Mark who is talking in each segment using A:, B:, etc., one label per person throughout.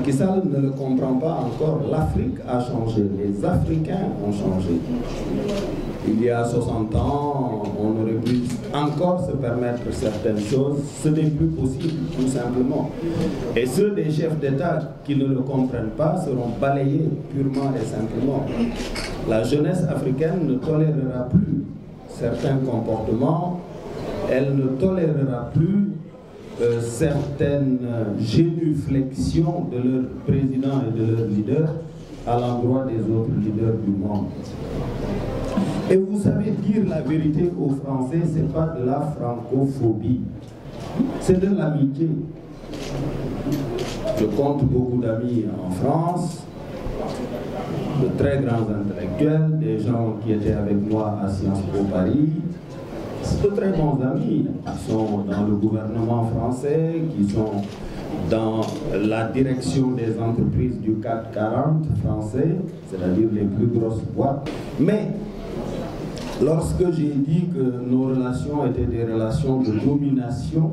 A: Macky Sall ne le comprend pas encore. L'Afrique a changé, les Africains ont changé. Il y a 60 ans, on aurait pu encore se permettre certaines choses. Ce n'est plus possible, tout simplement. Et ceux des chefs d'État qui ne le comprennent pas seront balayés purement et simplement. La jeunesse africaine ne tolérera plus certains comportements. Elle ne tolérera plus certaines génuflexions de leur président et de leur leader à l'endroit des autres leaders du monde. Et vous savez, dire la vérité aux Français, ce n'est pas de la francophobie, c'est de l'amitié. Je compte beaucoup d'amis en France, de très grands intellectuels, des gens qui étaient avec moi à Sciences Po Paris, de très bons amis qui sont dans le gouvernement français, qui sont dans la direction des entreprises du CAC 40 français, c'est-à-dire les plus grosses boîtes. Mais lorsque j'ai dit que nos relations étaient des relations de domination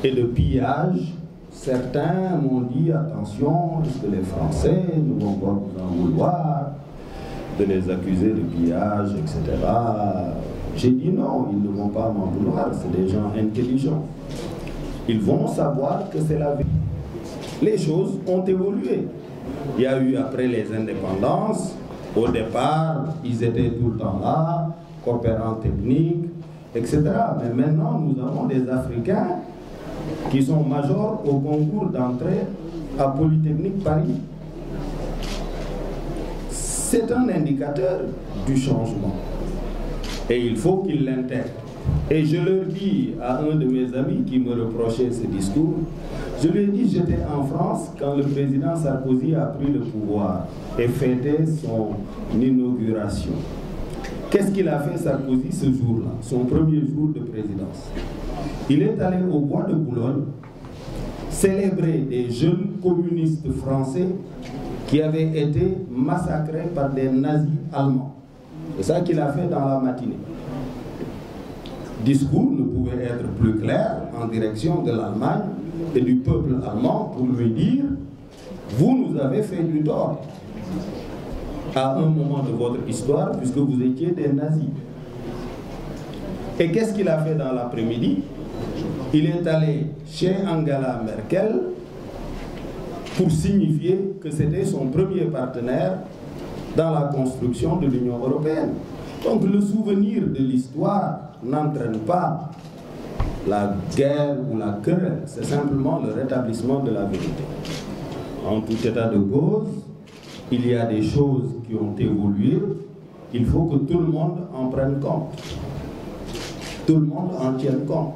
A: et de pillage, certains m'ont dit attention, est-ce que les Français ne vont pas vous en vouloir de les accuser de pillage, etc. J'ai dit non, ils ne vont pas m'en vouloir, c'est des gens intelligents. Ils vont savoir que c'est la vie. Les choses ont évolué. Il y a eu après les indépendances, au départ, ils étaient tout le temps là, coopérants techniques, etc. Mais maintenant, nous avons des Africains qui sont majors au concours d'entrée à Polytechnique Paris. C'est un indicateur du changement. Et il faut qu'ils l'intègrent. Et je leur dis à un de mes amis qui me reprochait ce discours, je lui ai dit, j'étais en France quand le président Sarkozy a pris le pouvoir et fêtait son inauguration. Qu'est-ce qu'il a fait Sarkozy ce jour-là, son premier jour de présidence? Il est allé au bois de Boulogne célébrer des jeunes communistes français qui avaient été massacrés par des nazis allemands. C'est ça qu'il a fait dans la matinée. Discours ne pouvait être plus clair en direction de l'Allemagne et du peuple allemand pour lui dire « Vous nous avez fait du tort à un moment de votre histoire puisque vous étiez des nazis. » Et qu'est-ce qu'il a fait dans l'après-midi? Il est allé chez Angela Merkel pour signifier que c'était son premier partenaire dans la construction de l'Union européenne. Donc le souvenir de l'histoire n'entraîne pas la guerre ou la querelle, c'est simplement le rétablissement de la vérité. En tout état de cause, il y a des choses qui ont évolué, il faut que tout le monde en prenne compte. Tout le monde en tienne compte.